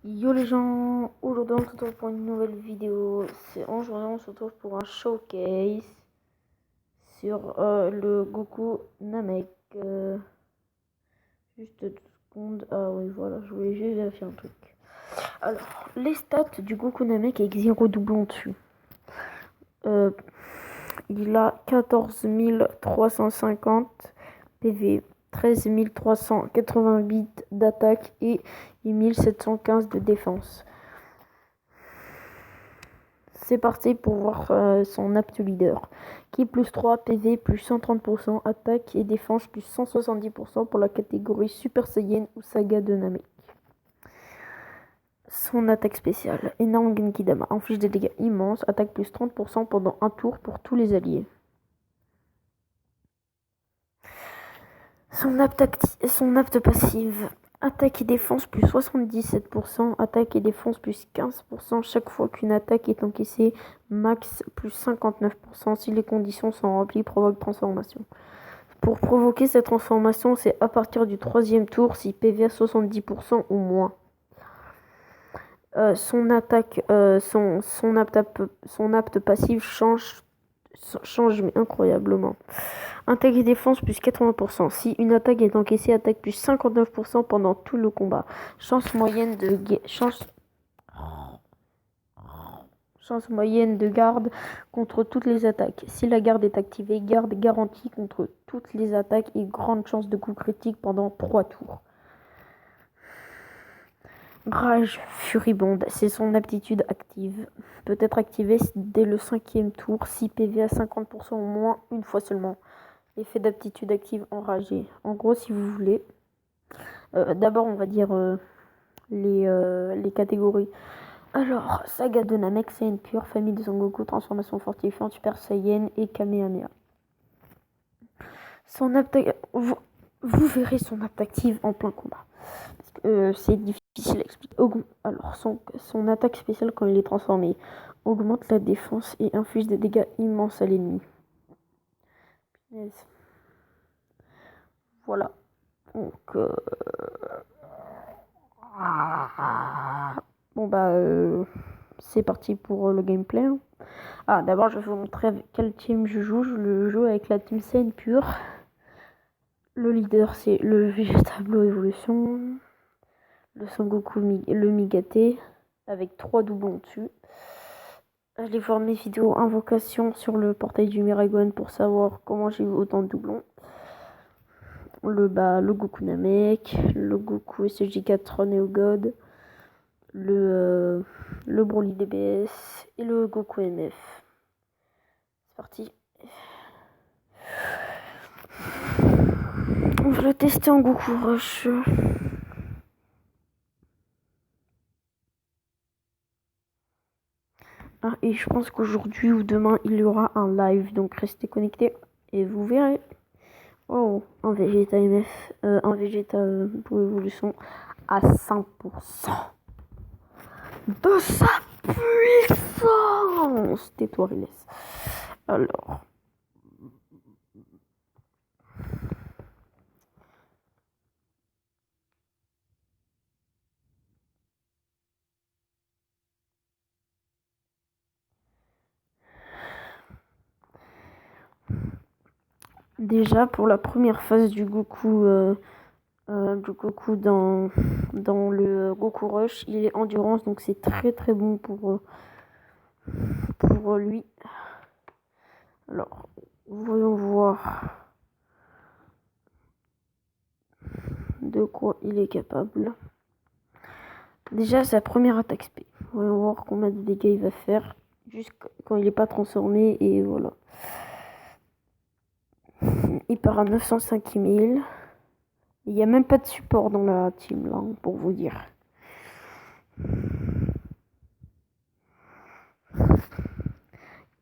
Yo les gens, aujourd'hui on se retrouve pour une nouvelle vidéo. Aujourd'hui on se retrouve pour un showcase sur le Goku Namek. Juste 2 secondes. Ah oui voilà, je voulais juste vérifier un truc. Alors, les stats du Goku Namek avec 0 doublon dessus. Il a 14 350 PV, 13 388 d'attaque et 1715 de défense. C'est parti pour voir son apte leader. Qui plus 3 PV plus 130%, attaque et défense plus 170% pour la catégorie Super Saiyan ou Saga de Namek. Son attaque spéciale, énorme Genkidama, inflige des dégâts immenses, attaque plus 30% pendant un tour pour tous les alliés. Son apte passive, attaque et défense plus 77%, attaque et défense plus 15% chaque fois qu'une attaque est encaissée, max plus 59% si les conditions sont remplies, provoque transformation. Pour provoquer cette transformation, c'est à partir du 3e tour si PV à 70% ou moins. Son apte passive change mais incroyablement. Attaque et défense plus 80%. Si une attaque est encaissée, attaque plus 59% pendant tout le combat. Chance moyenne de garde contre toutes les attaques. Si la garde est activée, garde garantie contre toutes les attaques et grande chance de coup critique pendant 3 tours. Rage furibonde, c'est son aptitude active. Peut être activée dès le 5e tour si PV à 50% ou moins une fois seulement. Effet d'aptitude active enragée. En gros, si vous voulez, d'abord on va dire les catégories. Alors, Saga de Namek, Saiyan pur, famille de Son Goku, transformation fortifiante, Super Saiyan et Kamehameha. Vous verrez son apte active en plein combat. C'est difficile à expliquer. Alors, son attaque spéciale quand il est transformé augmente la défense et inflige des dégâts immenses à l'ennemi. Voilà. Donc, bon bah, c'est parti pour le gameplay. Ah, d'abord, je vais vous montrer avec quel team je joue. Je le joue avec la team Saiyan pure. Le leader, c'est le Vegeta Blue Evolution. Le Son Goku, le Migaté, avec 3 doublons dessus. Allez voir mes vidéos invocation sur le portail du Miragon pour savoir comment j'ai eu autant de doublons. Le Goku Namek, le Goku SJ4 Neo God, le Broly DBS et le Goku MF. C'est parti. On va le tester en Goku Rush. Ah, et je pense qu'aujourd'hui ou demain, il y aura un live. Donc restez connectés et vous verrez. Oh, un Vegeta MF, un Vegeta pour évolution à 5% de sa puissance. Tais-toi, Riles. Alors. Déjà, pour la première phase du Goku, dans le Goku Rush, il est endurance, donc c'est très très bon pour lui. Alors, voyons voir de quoi il est capable. Déjà, sa première attaque spé. Voyons voir combien de dégâts il va faire, juste quand il n'est pas transformé, et voilà. Il part à 905 000. Il n'y a même pas de support dans la team, là, pour vous dire.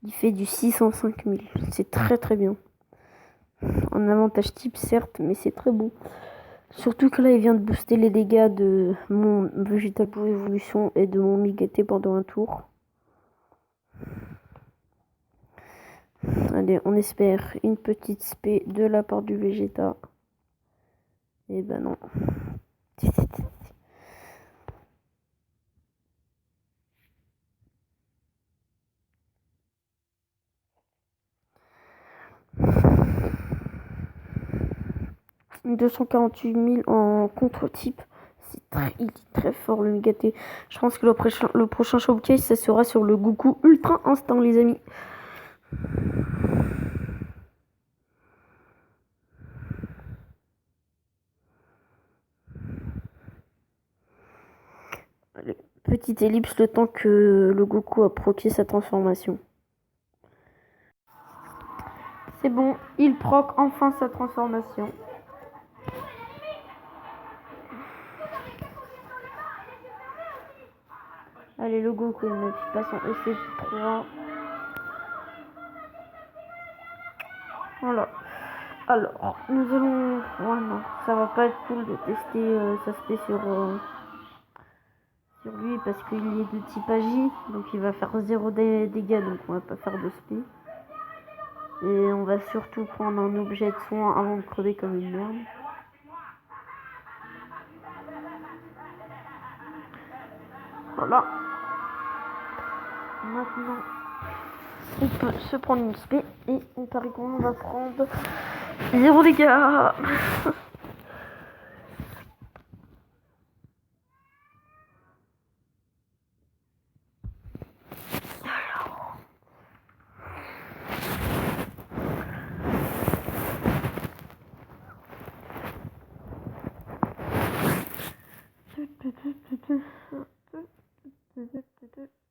Il fait du 605 000. C'est très très bien. Un avantage type, certes, mais c'est très bon. Surtout que là, il vient de booster les dégâts de mon Vegeta Blue Evolution et de mon Migaté pendant un tour. Allez, on espère une petite spé de la part du Vegeta. Et ben non. 248 000 en contre-type. Il est très fort le Mégaté. Je pense que le prochain showcase, ça sera sur le Goku Ultra Instinct, les amis. Allez, petite ellipse le temps que le Goku a proqué sa transformation. C'est bon, il proque enfin sa transformation. Allez, le Goku il passe en EC3. Voilà. Alors, nous allons... Ouais, non, ça va pas être cool de tester sa spé sur lui parce qu'il est de type Agi. Donc il va faire 0 dégâts, donc on va pas faire de spé. Et on va surtout prendre un objet de soin avant de crever comme une merde. Voilà. Maintenant, on peut se prendre une spé et on parie qu'on va prendre 0 dégâts.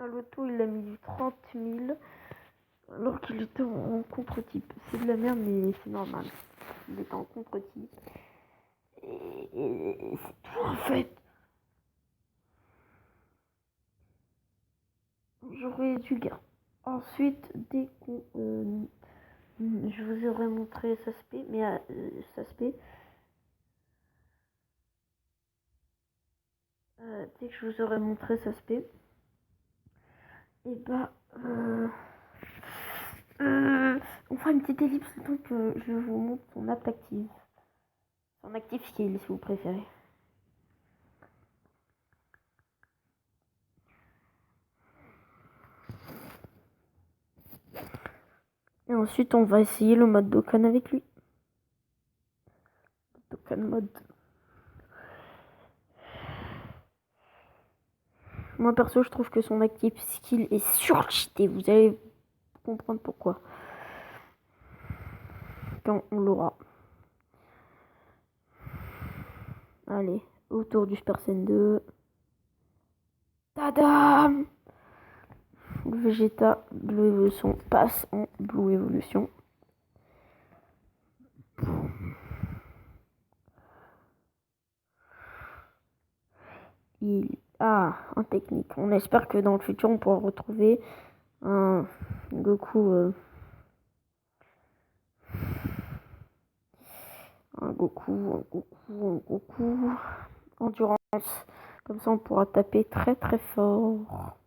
À l'auto, il a mis du 30 000 alors qu'il était en contre-type. C'est de la merde, mais c'est normal. Il était en contre-type. Et c'est tout en fait. J'aurais dû garder. Ensuite, dès qu'on. Je vous aurais montré sa spé, mais sa spé. Dès que je vous aurais montré sa spé, et bah. On fera une petite ellipse donc je vous montre son app active. Son active skill si vous préférez. Et ensuite on va essayer le mode Dokkan avec lui. Dokkan mode. Moi perso je trouve que son active skill est surcheaté. Vous allez comprendre pourquoi. Quand on l'aura. Allez, autour du Super Saiyan 2. Tadam! Le Vegeta Blue Evolution passe en Blue Evolution. Il a un technique. On espère que dans le futur on pourra retrouver un Goku. Un Goku endurance. Comme ça on pourra taper très très fort.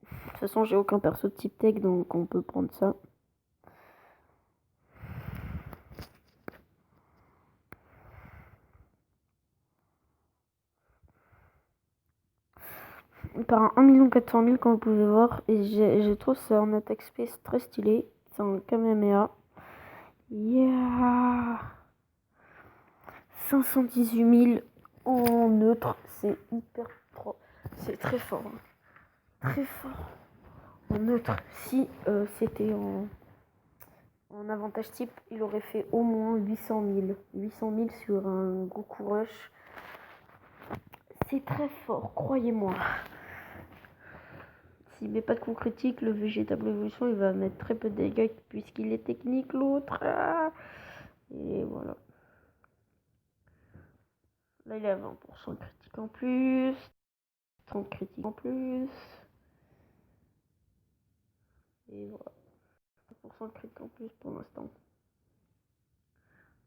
De toute façon j'ai aucun perso de type tech donc on peut prendre ça. Par un 1 400 000 comme vous pouvez voir. Et je trouve ça en attaque space très stylé. C'est un Kamehameha. Yeah, 518 000 en neutre. C'est hyper pro. C'est très fort. Très fort. En neutre. Si c'était en avantage type, il aurait fait au moins 800 000. 800 000 sur un Goku Rush. C'est très fort, croyez-moi. S'il met pas de coup critique, le végétable évolution, il va mettre très peu de dégâts puisqu'il est technique l'autre. Et voilà. Là, il est à 20% critique en plus. 30 critiques en plus. Et voilà. 20% de critique en plus pour l'instant.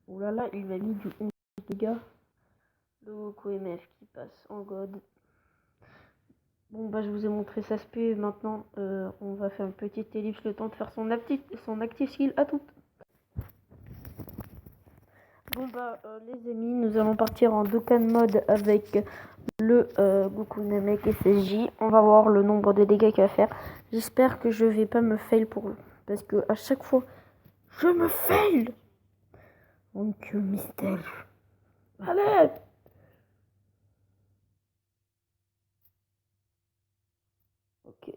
Oh là là, il m'a mis du 11 dégâts. Le Goku MF qui passe en God. Bon bah je vous ai montré sa spé, maintenant on va faire une petite ellipse le temps de faire son active skill à toutes. Bon bah les amis, nous allons partir en Dokkan mode avec le Goku Namek SSJ. On va voir le nombre de dégâts qu'il va faire. J'espère que je vais pas me fail pour eux. Parce que à chaque fois Je me fail. Donc, mystère. Allez. Ok.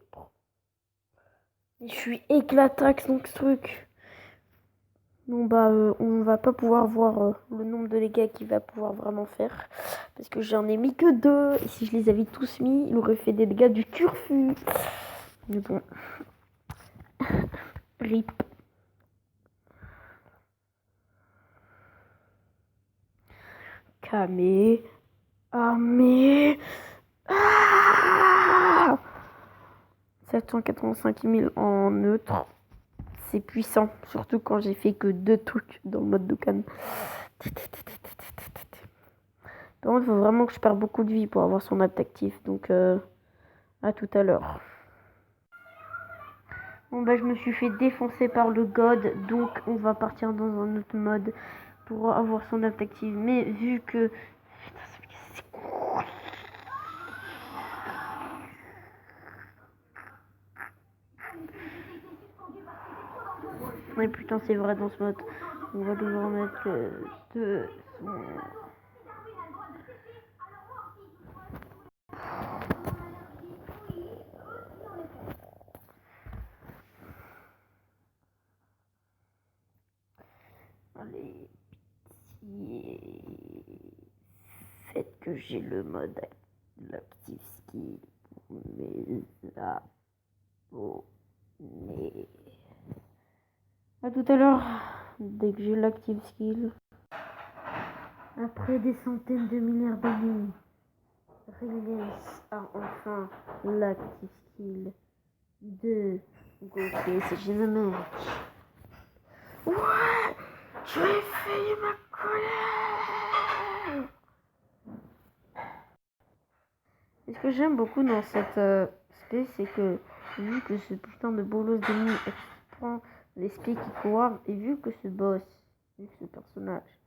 Je suis éclataxe donc ce truc. Bon bah on va pas pouvoir voir le nombre de dégâts qu'il va pouvoir vraiment faire. Parce que j'en ai mis que 2. Et si je les avais tous mis, il aurait fait des dégâts du turfu. Mais bon. Rip. Kamé. Amé. Ah 785 000 en neutre. C'est puissant. Surtout quand j'ai fait que 2 trucs dans le mode Dokkan. Par contre, il faut vraiment que je perde beaucoup de vie pour avoir son actif. Donc, à tout à l'heure. Bon, bah, je me suis fait défoncer par le God. Donc, on va partir dans un autre mode pour avoir son active. Mais vu que... Mais putain, c'est vrai dans ce mode. On va devoir mettre de son... Allez, faites que j'ai le mode l'active skill pour mes abonnés. A tout à l'heure, dès que j'ai l'active skill. Après des centaines de milliards d'années, Release a enfin l'active skill de Goku. C'est Dynamite. Ouais, je vais failli ma colère. Et ce que j'aime beaucoup dans cette spé, c'est que vu que ce putain de bolos d'ennemi prend les spés qui courent, et vu que ce boss, vu que ce personnage,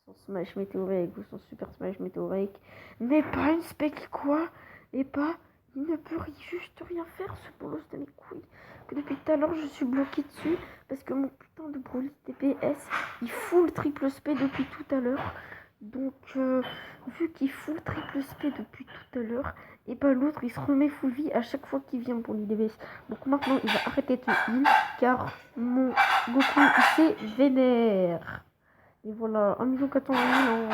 son smash météorique ou son super smash météorique n'est pas une spé qui court, et pas, il ne peut juste rien faire ce bolos de mes couilles. Que depuis tout à l'heure je suis bloqué dessus parce que mon putain de Broly DPS il full triple spé depuis tout à l'heure. Donc vu qu'il full triple spé depuis tout à l'heure, et bah l'autre il se remet full vie à chaque fois qu'il vient pour l'IDBS. Donc maintenant il va arrêter de heal car mon Goku il s'est vénère. Et voilà, 1 400 000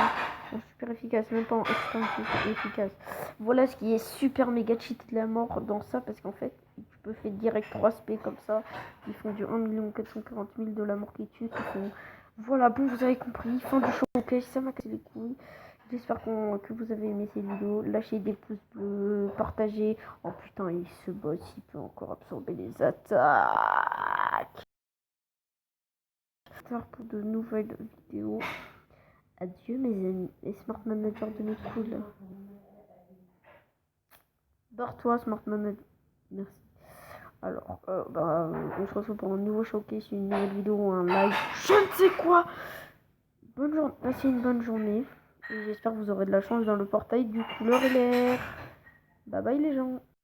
en super efficace, même pas en extrême efficace. Voilà ce qui est super méga cheat de la mort dans ça, parce qu'en fait, tu peux faire direct 3 SP comme ça, qui font du 1 440 000 de la mort qui tue. Voilà, bon, vous avez compris, fin du showcase, ça m'a cassé les couilles. J'espère que vous avez aimé cette vidéo. Lâchez des pouces bleus, partagez. Oh putain, il se bosse, il peut encore absorber les attaques. Pour de nouvelles vidéos. Adieu mes amis, les smart managers de mes couilles. Barre-toi smart manager. Merci. Alors, on se retrouve pour un nouveau showcase, une nouvelle vidéo ou un live. Je ne sais quoi. Bonne journée, passez une bonne journée. Et j'espère que vous aurez de la chance dans le portail du couleur et l'air. Bye bye les gens.